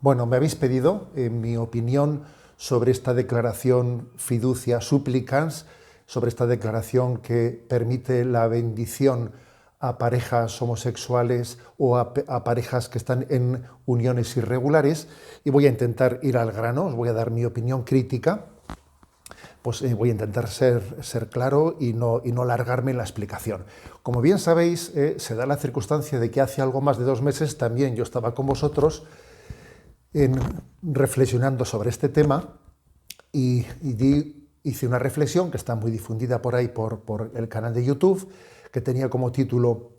Bueno, me habéis pedido mi opinión sobre esta declaración fiducia supplicans, sobre esta declaración que permite la bendición a parejas homosexuales o a parejas que están en uniones irregulares, y voy a intentar ir al grano, os voy a dar mi opinión crítica. Pues voy a intentar ser claro y no alargarme en la explicación. Como bien sabéis, se da la circunstancia de que hace algo más de 2 meses también yo estaba con vosotros reflexionando sobre este tema y hice una reflexión que está muy difundida por ahí por el canal de YouTube, que tenía como título: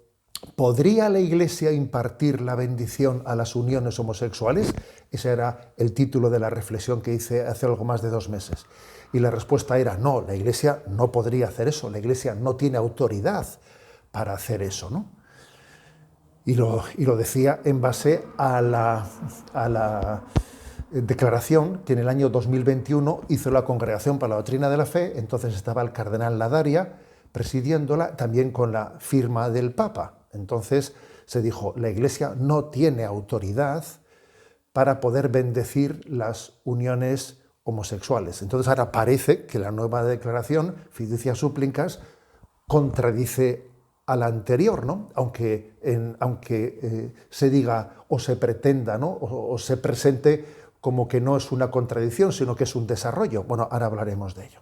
¿podría la Iglesia impartir la bendición a las uniones homosexuales? Ese era el título de la reflexión que hice hace algo más de 2 meses. Y la respuesta era: no, la Iglesia no podría hacer eso, la Iglesia no tiene autoridad para hacer eso, ¿no? Y lo decía en base a la declaración que en el año 2021 hizo la Congregación para la Doctrina de la Fe. Entonces estaba el cardenal Ladaria presidiéndola, también con la firma del Papa. Entonces se dijo: la Iglesia no tiene autoridad para poder bendecir las uniones homosexuales. Entonces ahora parece que la nueva declaración, Fiducia Supplicans, contradice a la anterior, ¿no? Aunque se diga o se pretenda, ¿no? o se presente como que no es una contradicción, sino que es un desarrollo. Bueno, ahora hablaremos de ello.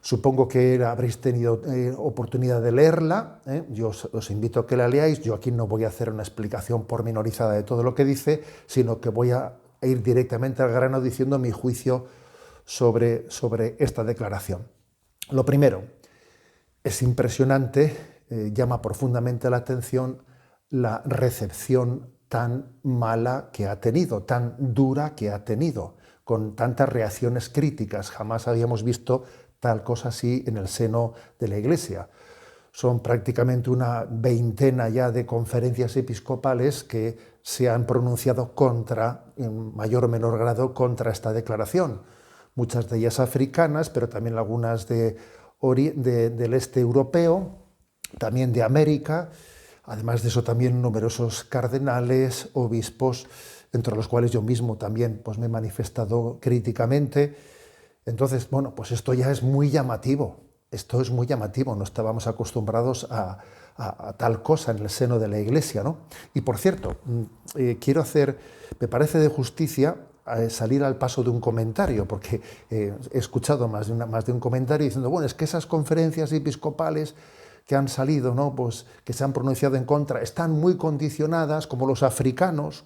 Supongo que habréis tenido oportunidad de leerla, ¿eh? Yo os invito a que la leáis. Yo aquí no voy a hacer una explicación pormenorizada de todo lo que dice, sino que voy a ir directamente al grano diciendo mi juicio sobre esta declaración. Lo primero, es impresionante, llama profundamente la atención la recepción tan mala que ha tenido, tan dura que ha tenido, con tantas reacciones críticas. Jamás habíamos visto tal cosa así en el seno de la Iglesia. Son prácticamente una veintena ya de conferencias episcopales que se han pronunciado contra, en mayor o menor grado, contra esta declaración. Muchas de ellas africanas, pero también algunas del este europeo, también de América. Además de eso, también numerosos cardenales, obispos, entre los cuales yo mismo también pues, me he manifestado críticamente. Entonces, bueno, pues esto ya es muy llamativo. Esto es muy llamativo. No estábamos acostumbrados a tal cosa en el seno de la Iglesia, ¿no? Y por cierto, me parece de justicia salir al paso de un comentario, porque he escuchado más de un comentario diciendo: bueno, es que esas conferencias episcopales que han salido, ¿no? Pues que se han pronunciado en contra, están muy condicionadas, como los africanos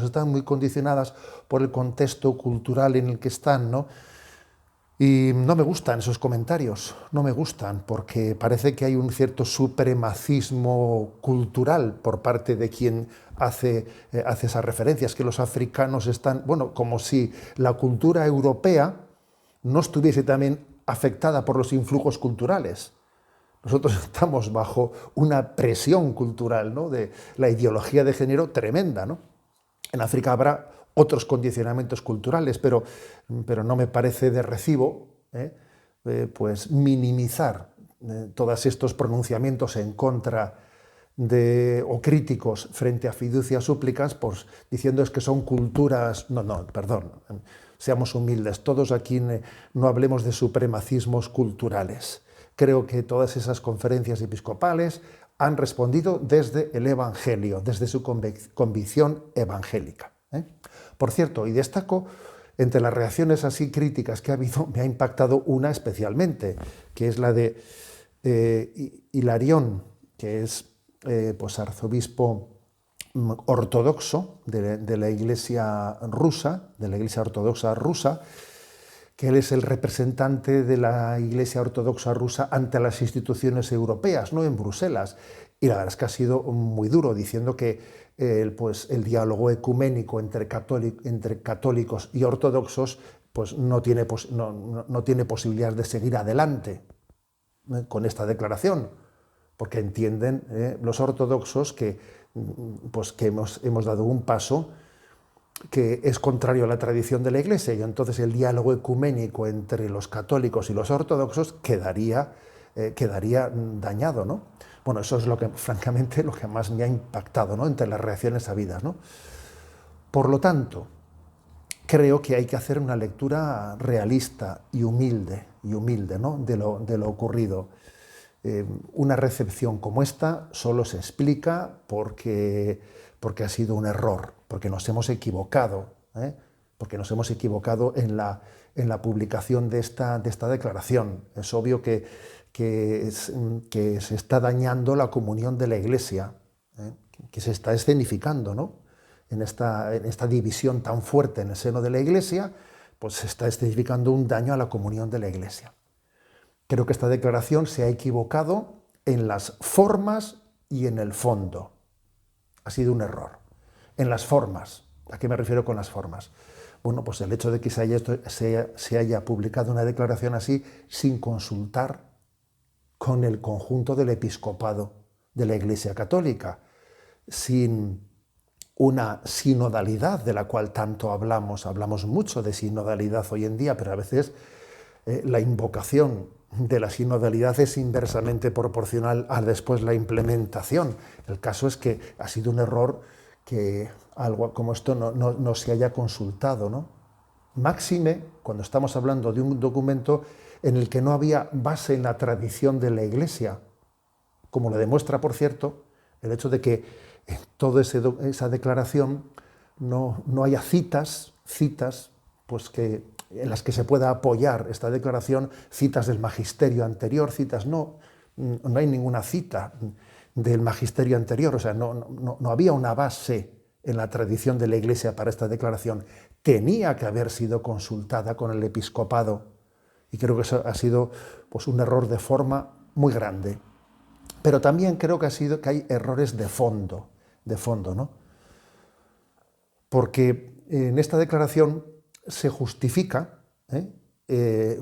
están muy condicionadas por el contexto cultural en el que están, ¿no? Y no me gustan esos comentarios, no me gustan, porque parece que hay un cierto supremacismo cultural por parte de quien hace esas referencias, que los africanos están, bueno, como si la cultura europea no estuviese también afectada por los influjos culturales. Nosotros estamos bajo una presión cultural, ¿no? De la ideología de género tremenda, ¿no? En África habrá otros condicionamientos culturales, pero no me parece de recibo pues minimizar todos estos pronunciamientos en contra o críticos frente a Fiducia Supplicans, pues diciendo es que son culturas. No, perdón, seamos humildes, todos aquí no hablemos de supremacismos culturales. Creo que todas esas conferencias episcopales han respondido desde el Evangelio, desde su convicción evangélica. Por cierto, y destaco, entre las reacciones así críticas que ha habido, me ha impactado una especialmente, que es la de Hilarión, que es pues arzobispo ortodoxo de la Iglesia rusa, de la Iglesia Ortodoxa rusa, que él es el representante de la Iglesia Ortodoxa rusa ante las instituciones europeas, no en Bruselas. Y la verdad es que ha sido muy duro, diciendo que el diálogo ecuménico entre católicos y ortodoxos pues no tiene posibilidades de seguir adelante con esta declaración, porque entienden los ortodoxos que hemos dado un paso que es contrario a la tradición de la Iglesia, y entonces el diálogo ecuménico entre los católicos y los ortodoxos quedaría dañado, ¿no? Bueno, eso es francamente, lo que más me ha impactado, ¿no? Entre las reacciones habidas, ¿no? Por lo tanto, creo que hay que hacer una lectura realista y humilde, ¿no? de lo ocurrido. Una recepción como esta solo se explica porque ha sido un error, porque nos hemos equivocado, porque nos hemos equivocado en la publicación de esta declaración. Es obvio que se está dañando la comunión de la Iglesia, que se está escenificando, ¿no? En esta división tan fuerte en el seno de la Iglesia, pues se está escenificando un daño a la comunión de la Iglesia. Creo que esta declaración se ha equivocado en las formas y en el fondo. Ha sido un error. En las formas. ¿A qué me refiero con las formas? Bueno, pues el hecho de que se haya publicado una declaración así sin consultar con el conjunto del episcopado de la Iglesia Católica, sin una sinodalidad de la cual tanto hablamos mucho de sinodalidad hoy en día, pero a veces la invocación de la sinodalidad es inversamente proporcional a después la implementación. El caso es que ha sido un error que algo como esto no se haya consultado, ¿no? Máxime cuando estamos hablando de un documento en el que no había base en la tradición de la Iglesia, como lo demuestra, por cierto, el hecho de que en toda esa declaración no haya citas pues en las que se pueda apoyar esta declaración, citas del magisterio anterior, no hay ninguna cita del magisterio anterior, o sea, no había una base en la tradición de la Iglesia para esta declaración. Tenía que haber sido consultada con el episcopado, y creo que eso ha sido pues, un error de forma muy grande. Pero también creo que hay errores de fondo, ¿no? Porque en esta declaración se justifica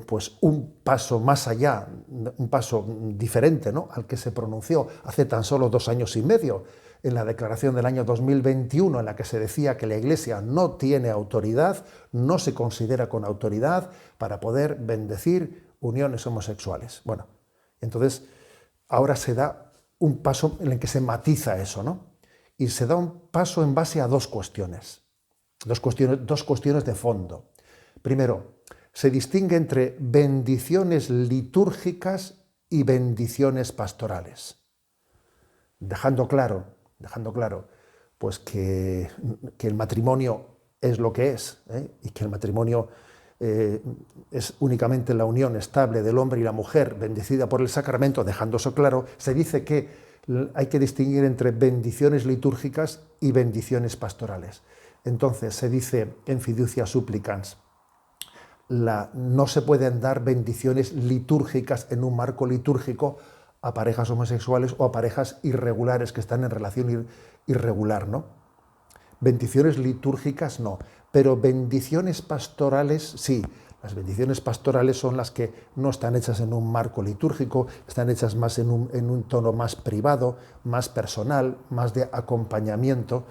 pues un paso más allá, un paso diferente, ¿no?, al que se pronunció hace tan solo 2 años y medio, en la declaración del año 2021, en la que se decía que la Iglesia no tiene autoridad, no se considera con autoridad para poder bendecir uniones homosexuales. Bueno, entonces ahora se da un paso en el que se matiza eso, ¿no? Y se da un paso en base a dos cuestiones de fondo. Primero, se distingue entre bendiciones litúrgicas y bendiciones pastorales, dejando claro pues que el matrimonio es lo que es, y que el matrimonio es únicamente la unión estable del hombre y la mujer bendecida por el sacramento. Dejando eso claro, se dice que hay que distinguir entre bendiciones litúrgicas y bendiciones pastorales. Entonces se dice en Fiducia Supplicans, no se pueden dar bendiciones litúrgicas en un marco litúrgico a parejas homosexuales o a parejas irregulares que están en relación irregular, ¿no? Bendiciones litúrgicas no, pero bendiciones pastorales sí. Las bendiciones pastorales son las que no están hechas en un marco litúrgico, están hechas más en un tono más privado, más personal, más de acompañamiento.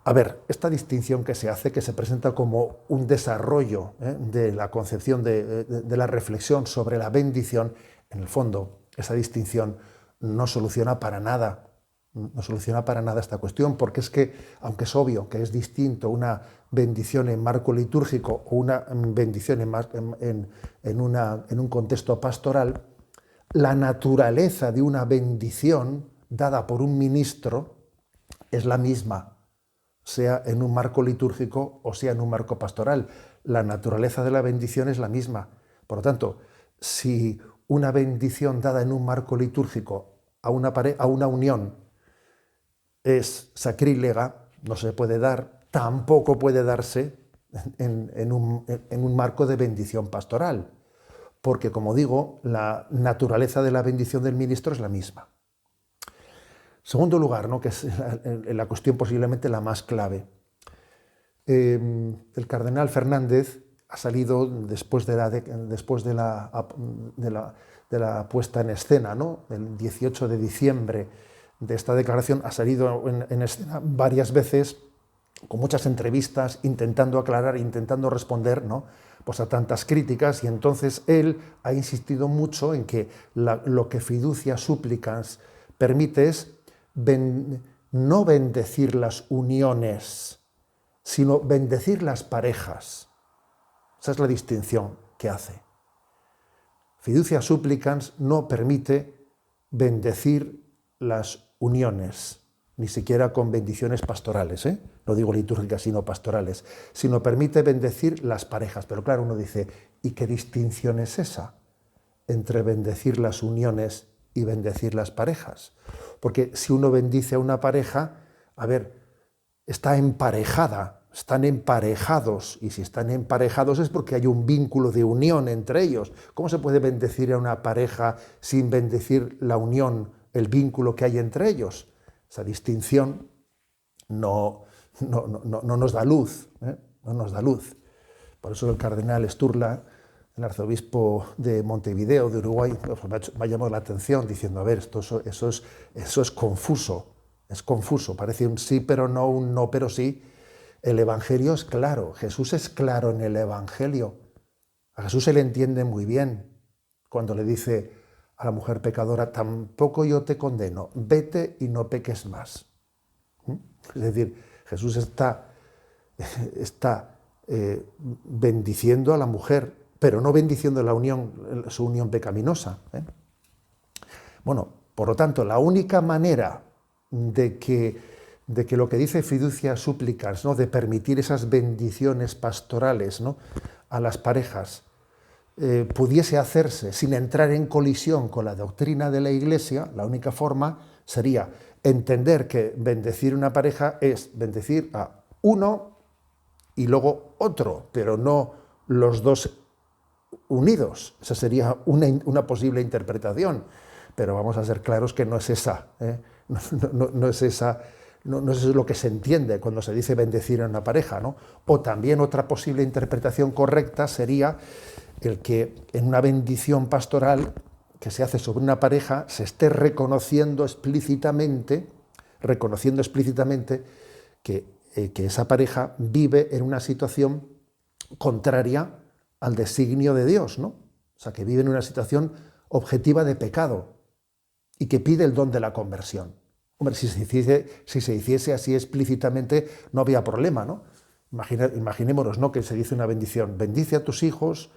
A ver, esta distinción que se hace, que se presenta como un desarrollo de la concepción de la reflexión sobre la bendición, en el fondo, esa distinción no soluciona para nada esta cuestión, porque es que, aunque es obvio que es distinto una bendición en marco litúrgico o una bendición en un contexto pastoral, la naturaleza de una bendición dada por un ministro es la misma, sea en un marco litúrgico o sea en un marco pastoral. La naturaleza de la bendición es la misma. Por lo tanto, si una bendición dada en un marco litúrgico a una unión es sacrílega, no se puede dar, tampoco puede darse en un marco de bendición pastoral, porque, como digo, la naturaleza de la bendición del ministro es la misma. Segundo lugar, ¿no?, que es la cuestión posiblemente la más clave. El cardenal Fernández ha salido después de la puesta en escena, ¿no?, el 18 de diciembre de esta declaración, ha salido en escena varias veces con muchas entrevistas, intentando aclarar, intentando responder, ¿no?, pues a tantas críticas, y entonces él ha insistido mucho en que lo que Fiducia Supplicans permite es no bendecir las uniones sino bendecir las parejas. Esa es la distinción que hace. Fiducia supplicans no permite bendecir las uniones, ni siquiera con bendiciones pastorales, no digo litúrgicas, sino pastorales, sino permite bendecir las parejas. Pero claro, uno dice, ¿y qué distinción es esa entre bendecir las uniones y bendecir las parejas? Porque si uno bendice a una pareja, a ver, está emparejada, están emparejados, y si están emparejados es porque hay un vínculo de unión entre ellos. ¿Cómo se puede bendecir a una pareja sin bendecir la unión, el vínculo que hay entre ellos? Esa distinción no nos da luz, no nos da luz. Por eso el cardenal Sturla, el arzobispo de Montevideo, de Uruguay, me ha llamado la atención diciendo, a ver, eso es confuso, parece un sí pero no, un no pero sí. El Evangelio es claro, Jesús es claro en el Evangelio. A Jesús se le entiende muy bien cuando le dice a la mujer pecadora, tampoco yo te condeno, vete y no peques más. Es decir, Jesús está bendiciendo a la mujer, pero no bendiciendo su unión pecaminosa. Bueno, por lo tanto, la única manera de que lo que dice Fiducia Supplicans, ¿no?, de permitir esas bendiciones pastorales, ¿no?, a las parejas, pudiese hacerse sin entrar en colisión con la doctrina de la Iglesia, la única forma sería entender que bendecir una pareja es bendecir a uno y luego otro, pero no los dos unidos. Esa sería una posible interpretación, pero vamos a ser claros que no es esa, no es esa. No es lo que se entiende cuando se dice bendecir a una pareja, ¿no? O también otra posible interpretación correcta sería el que en una bendición pastoral que se hace sobre una pareja se esté reconociendo explícitamente que esa pareja vive en una situación contraria al designio de Dios, ¿no? O sea, que vive en una situación objetiva de pecado y que pide el don de la conversión. Hombre, si se hiciese así explícitamente, no había problema, ¿no? Imaginémonos, ¿no?, que se dice una bendición, bendice a tus hijos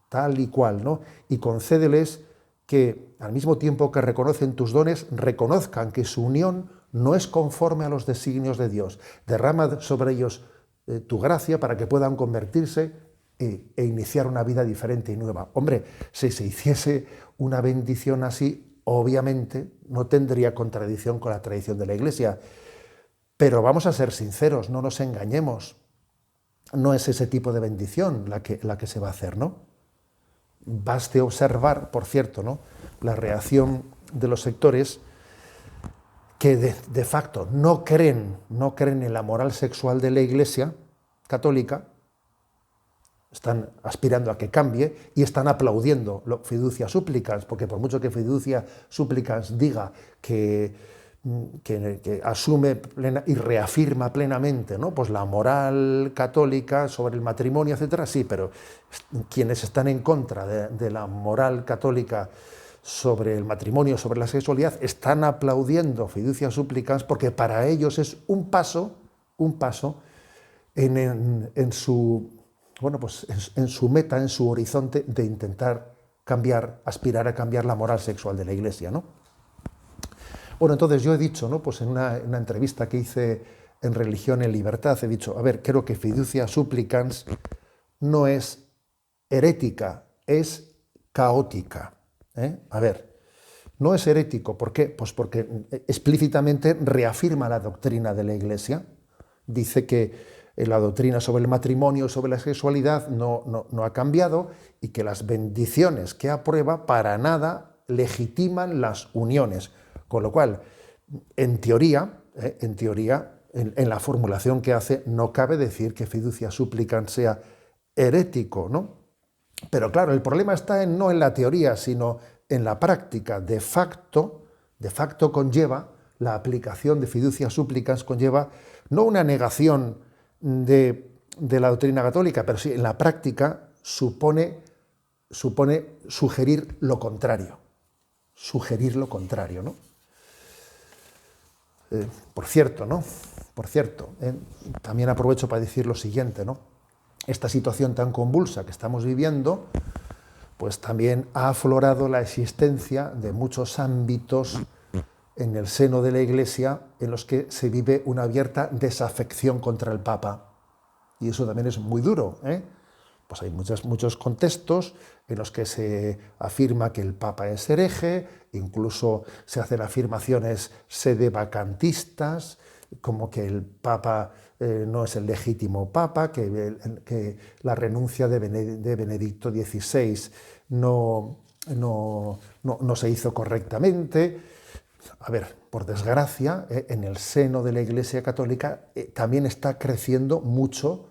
tal y cual, ¿no?, y concédeles que al mismo tiempo que reconocen tus dones, reconozcan que su unión no es conforme a los designios de Dios. Derrama sobre ellos tu gracia para que puedan convertirse e iniciar una vida diferente y nueva. Hombre, si se hiciese una bendición así, obviamente no tendría contradicción con la tradición de la Iglesia. Pero vamos a ser sinceros, no nos engañemos. No es ese tipo de bendición la que se va a hacer, ¿no? Baste observar, por cierto, ¿no?, la reacción de los sectores que de facto no creen en la moral sexual de la Iglesia católica, están aspirando a que cambie y están aplaudiendo Fiducia Supplicans, porque por mucho que Fiducia Supplicans diga que asume y reafirma plenamente, ¿no?, pues la moral católica sobre el matrimonio, etcétera, sí, pero quienes están en contra de la moral católica sobre el matrimonio, sobre la sexualidad, están aplaudiendo Fiducia Supplicans porque para ellos es un paso en su meta, en su horizonte de intentar aspirar a cambiar la moral sexual de la Iglesia, ¿no? Bueno, entonces yo he dicho, ¿no?, pues en una entrevista que hice en Religión en Libertad, he dicho, a ver, creo que Fiducia Supplicans no es herética, es caótica. A ver, no es herético, ¿por qué? Pues porque explícitamente reafirma la doctrina de la Iglesia, dice que la doctrina sobre el matrimonio, sobre la sexualidad, no ha cambiado y que las bendiciones que aprueba para nada legitiman las uniones. Con lo cual, en teoría, en la formulación que hace, no cabe decir que Fiducia Supplicans sea herético, ¿no? Pero claro, el problema está no en la teoría, sino en la práctica. De facto conlleva, la aplicación de Fiducia Supplicans conlleva no una negación de la doctrina católica, pero sí en la práctica supone sugerir lo contrario, ¿no? Por cierto, ¿no?, Por cierto, también aprovecho para decir lo siguiente, ¿no? Esta situación tan convulsa que estamos viviendo, pues también ha aflorado la existencia de muchos ámbitos en el seno de la Iglesia en los que se vive una abierta desafección contra el Papa. Y eso también es muy duro, ¿eh? Pues hay muchos contextos en los que se afirma que el Papa es hereje, incluso se hacen afirmaciones sedevacantistas, como que el Papa no es el legítimo Papa, que la renuncia de Benedicto XVI no se hizo correctamente. A ver, por desgracia, en el seno de la Iglesia Católica también está creciendo mucho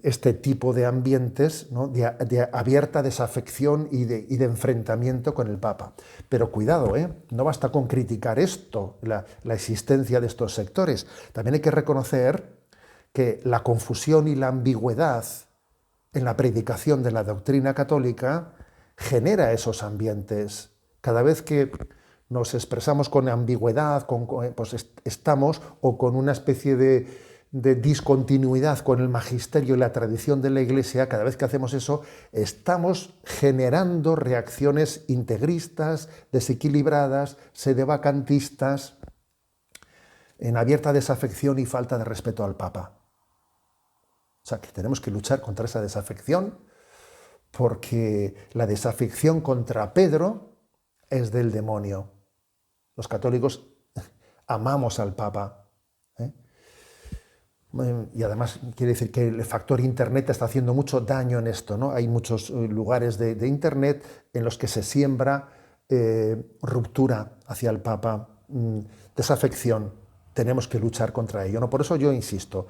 este tipo de ambientes, ¿no? de abierta desafección y de enfrentamiento con el Papa. Pero cuidado, no basta con criticar esto, la existencia de estos sectores. También hay que reconocer que la confusión y la ambigüedad en la predicación de la doctrina católica genera esos ambientes. Cada vez que nos expresamos con ambigüedad, pues estamos o con una especie de discontinuidad con el magisterio y la tradición de la Iglesia, cada vez que hacemos eso, estamos generando reacciones integristas, desequilibradas, sedevacantistas, en abierta desafección y falta de respeto al Papa. O sea, que tenemos que luchar contra esa desafección, porque la desafección contra Pedro es del demonio. Los católicos amamos al Papa, ¿eh? Y además quiere decir que el factor Internet está haciendo mucho daño en esto, ¿no? Hay muchos lugares de Internet en los que se siembra ruptura hacia el Papa, desafección. Tenemos que luchar contra ello, ¿no? Por eso yo insisto,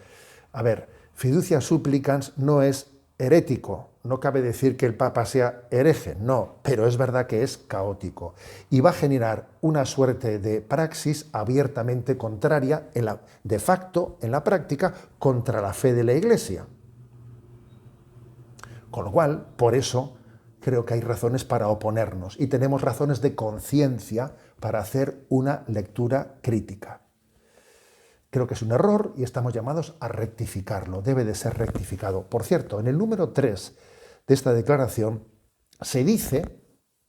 a ver, fiducia supplicans no es herético, no cabe decir que el Papa sea hereje, no, pero es verdad que es caótico y va a generar una suerte de praxis abiertamente contraria, de facto, en la práctica, contra la fe de la Iglesia. Con lo cual, por eso, creo que hay razones para oponernos y tenemos razones de conciencia para hacer una lectura crítica. Creo que es un error y estamos llamados a rectificarlo, debe de ser rectificado. Por cierto, en el número 3 de esta declaración se dice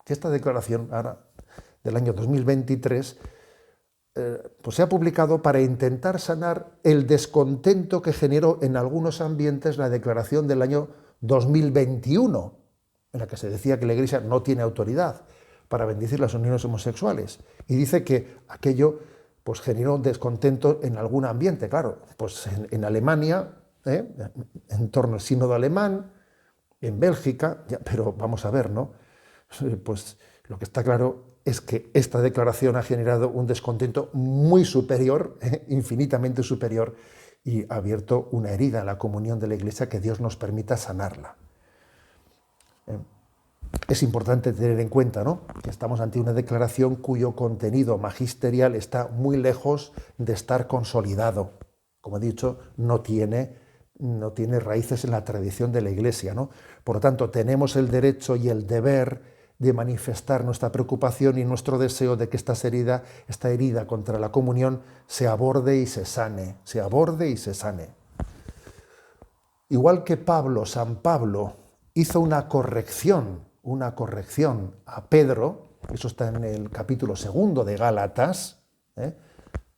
que esta declaración ahora, del año 2023 pues se ha publicado para intentar sanar el descontento que generó en algunos ambientes la declaración del año 2021, en la que se decía que la Iglesia no tiene autoridad para bendecir las uniones homosexuales. Y dice que aquello pues generó descontento en algún ambiente, claro, pues en Alemania, en torno al sínodo alemán, en Bélgica, pero vamos a ver, ¿no? Pues lo que está claro es que esta declaración ha generado un descontento muy superior, infinitamente superior, y ha abierto una herida en la comunión de la Iglesia que Dios nos permita sanarla. Es importante tener en cuenta, ¿no?, que estamos ante una declaración cuyo contenido magisterial está muy lejos de estar consolidado. Como he dicho, no tiene raíces en la tradición de la Iglesia, ¿no? Por lo tanto, tenemos el derecho y el deber de manifestar nuestra preocupación y nuestro deseo de que esta herida contra la comunión se aborde y se sane, Igual que San Pablo hizo una corrección a Pedro, eso está en el capítulo 2 de Gálatas,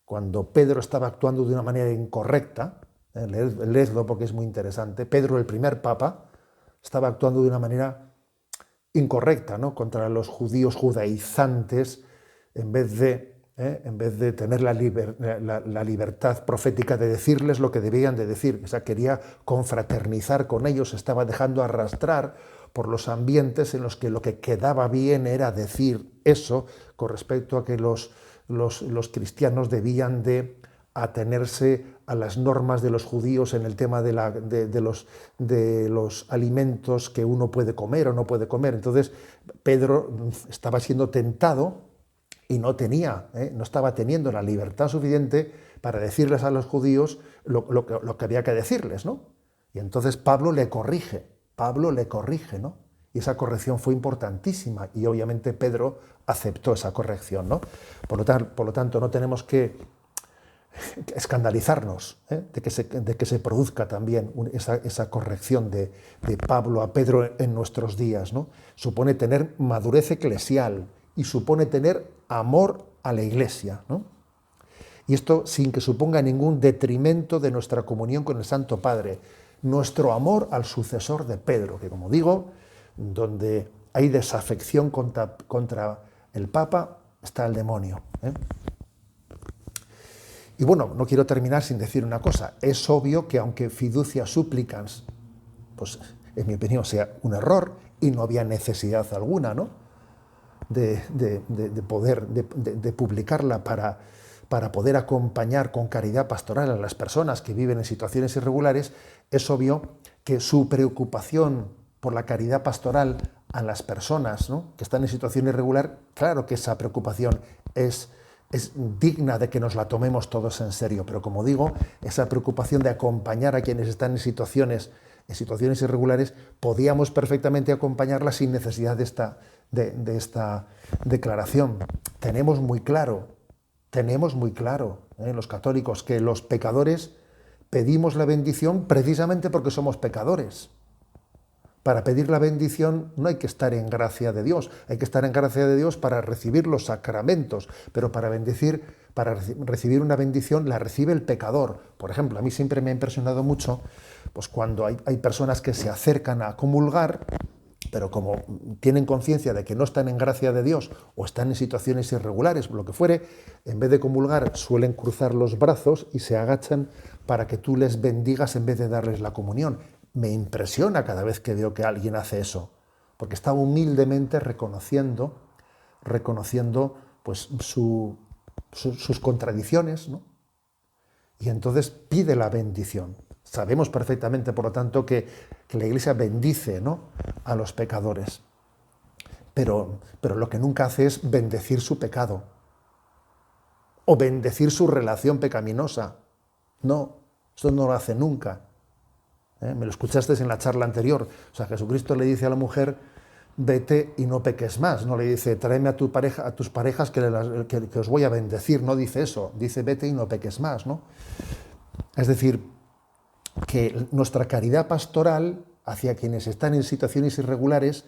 cuando Pedro estaba actuando de una manera incorrecta, leedlo porque es muy interesante. Pedro, el primer papa, estaba actuando de una manera incorrecta, ¿no?, contra los judíos judaizantes, en vez de tener la libertad profética de decirles lo que debían de decir. O sea, quería confraternizar con ellos, se estaba dejando arrastrar por los ambientes en los que lo que quedaba bien era decir eso con respecto a que los cristianos debían de atenerse a las normas de los judíos en el tema de los alimentos que uno puede comer o no puede comer. Entonces, Pedro estaba siendo tentado y no estaba teniendo la libertad suficiente para decirles a los judíos lo que había que decirles, ¿no? Y entonces Pablo le corrige, ¿no? Y esa corrección fue importantísima y obviamente Pedro aceptó esa corrección, ¿no? Por lo tanto, no tenemos que escandalizarnos, de que se produzca también esa corrección de Pablo a Pedro en nuestros días, ¿no? Supone tener madurez eclesial y supone tener amor a la Iglesia, ¿no? Y esto sin que suponga ningún detrimento de nuestra comunión con el Santo Padre. Nuestro amor al sucesor de Pedro, que como digo, donde hay desafección contra el Papa, está el demonio, ¿eh? Y bueno, no quiero terminar sin decir una cosa. Es obvio que aunque fiducia supplicans, pues en mi opinión sea un error y no había necesidad alguna, ¿no?, de publicarla para poder acompañar con caridad pastoral a las personas que viven en situaciones irregulares, es obvio que su preocupación por la caridad pastoral a las personas, ¿no?, que están en situación irregular, claro que esa preocupación es digna de que nos la tomemos todos en serio, pero como digo, esa preocupación de acompañar a quienes están en situaciones irregulares, podíamos perfectamente acompañarla sin necesidad de esta declaración. Tenemos muy claro, los católicos, que los pecadores pedimos la bendición precisamente porque somos pecadores. Para pedir la bendición no hay que estar en gracia de Dios, hay que estar en gracia de Dios para recibir los sacramentos, pero para recibir una bendición la recibe el pecador. Por ejemplo, a mí siempre me ha impresionado mucho pues cuando hay personas que se acercan a comulgar, pero como tienen conciencia de que no están en gracia de Dios o están en situaciones irregulares, lo que fuere, en vez de comulgar suelen cruzar los brazos y se agachan para que tú les bendigas en vez de darles la comunión. Me impresiona cada vez que veo que alguien hace eso, porque está humildemente reconociendo pues, sus contradicciones, ¿no? Y entonces pide la bendición. Sabemos perfectamente, por lo tanto, que la Iglesia bendice, ¿no?, a los pecadores, pero lo que nunca hace es bendecir su pecado o bendecir su relación pecaminosa. No, eso no lo hace nunca. Me lo escuchaste en la charla anterior. O sea, Jesucristo le dice a la mujer, vete y no peques más. No le dice, tráeme a tus parejas que os voy a bendecir. No dice eso. Dice, vete y no peques más, ¿no? Es decir, que nuestra caridad pastoral hacia quienes están en situaciones irregulares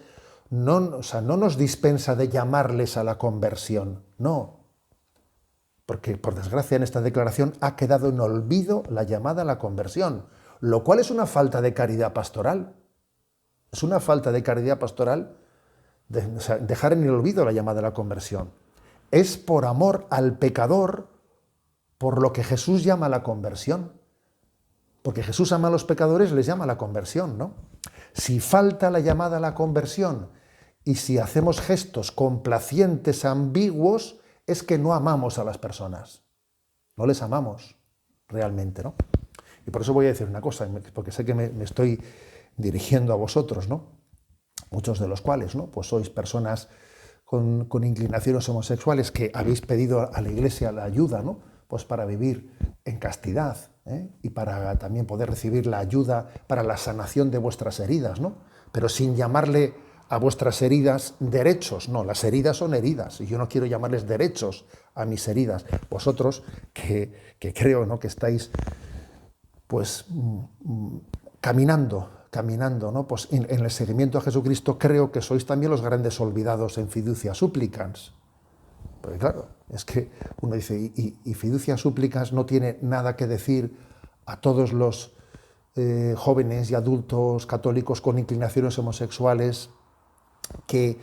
no nos dispensa de llamarles a la conversión. No. Porque, por desgracia, en esta declaración ha quedado en olvido la llamada a la conversión, lo cual es una falta de caridad pastoral. Es una falta de caridad pastoral dejar en el olvido la llamada a la conversión. Es por amor al pecador por lo que Jesús llama a la conversión. Porque Jesús ama a los pecadores, les llama a la conversión, ¿no? Si falta la llamada a la conversión y si hacemos gestos complacientes, ambiguos, es que no amamos a las personas. No les amamos realmente, ¿no? Y por eso voy a decir una cosa, porque sé que me estoy dirigiendo a vosotros, ¿no? Muchos de los cuales, ¿no?, pues sois personas con inclinaciones homosexuales que habéis pedido a la Iglesia la ayuda, ¿no?, pues para vivir en castidad, y para también poder recibir la ayuda para la sanación de vuestras heridas, ¿no? Pero sin llamarle a vuestras heridas derechos. No, las heridas son heridas y yo no quiero llamarles derechos a mis heridas. Vosotros que creo, ¿no?, que estáis pues caminando, ¿no?, pues en el seguimiento a Jesucristo, creo que sois también los grandes olvidados en fiducia supplicans. Porque claro, es que uno dice, y fiducia supplicans no tiene nada que decir a todos los jóvenes y adultos católicos con inclinaciones homosexuales que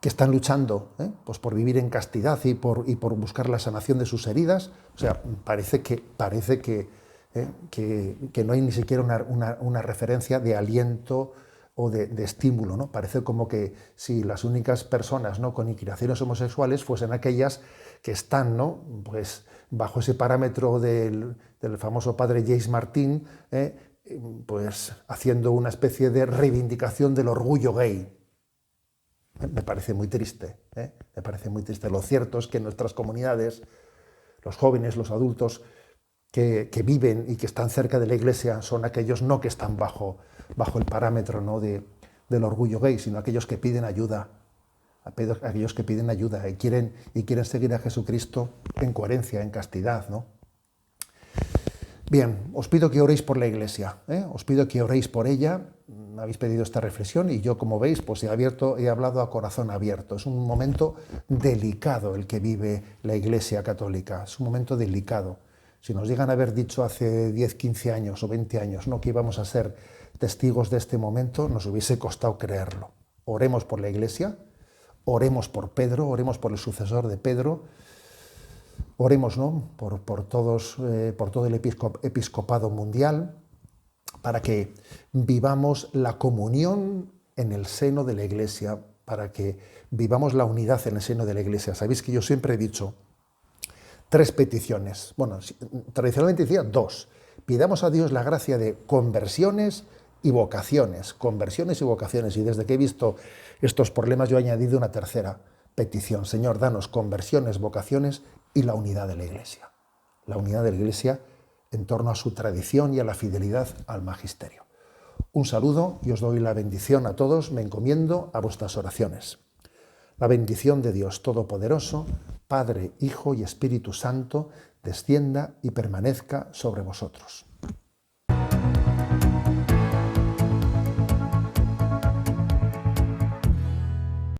están luchando, pues por vivir en castidad y por buscar la sanación de sus heridas. O sea, parece que no hay ni siquiera una referencia de aliento o de estímulo, ¿no? Parece como que si las únicas personas, ¿no?, con inclinaciones homosexuales fuesen aquellas que están, ¿no?, pues bajo ese parámetro del famoso padre James Martin, pues haciendo una especie de reivindicación del orgullo gay. Me parece muy triste, me parece muy triste. Lo cierto es que en nuestras comunidades, los jóvenes, los adultos que viven y que están cerca de la Iglesia son aquellos no que están bajo el parámetro, ¿no?, del orgullo gay, sino aquellos que piden ayuda, aquellos que piden ayuda y quieren seguir a Jesucristo en coherencia, en castidad, ¿no? Bien, os pido que oréis por la Iglesia, ¿eh? Os pido que oréis por ella. Me habéis pedido esta reflexión y yo, como veis, pues he hablado a corazón abierto. Es un momento delicado el que vive la Iglesia católica, es un momento delicado. Si nos llegan a haber dicho hace 10, 15 años o 20 años, ¿no?, que íbamos a ser testigos de este momento, nos hubiese costado creerlo. Oremos por la Iglesia, oremos por Pedro, oremos por el sucesor de Pedro, oremos, ¿no?, por todo el episcopado mundial, para que vivamos la comunión en el seno de la Iglesia, para que vivamos la unidad en el seno de la Iglesia. Sabéis que yo siempre he dicho 3 peticiones. Bueno, tradicionalmente decía 2. Pidamos a Dios la gracia de conversiones y vocaciones. Conversiones y vocaciones. Y desde que he visto estos problemas yo he añadido una tercera petición. Señor, danos conversiones, vocaciones y la unidad de la Iglesia. La unidad de la Iglesia en torno a su tradición y a la fidelidad al magisterio. Un saludo y os doy la bendición a todos. Me encomiendo a vuestras oraciones. La bendición de Dios Todopoderoso, Padre, Hijo y Espíritu Santo, descienda y permanezca sobre vosotros.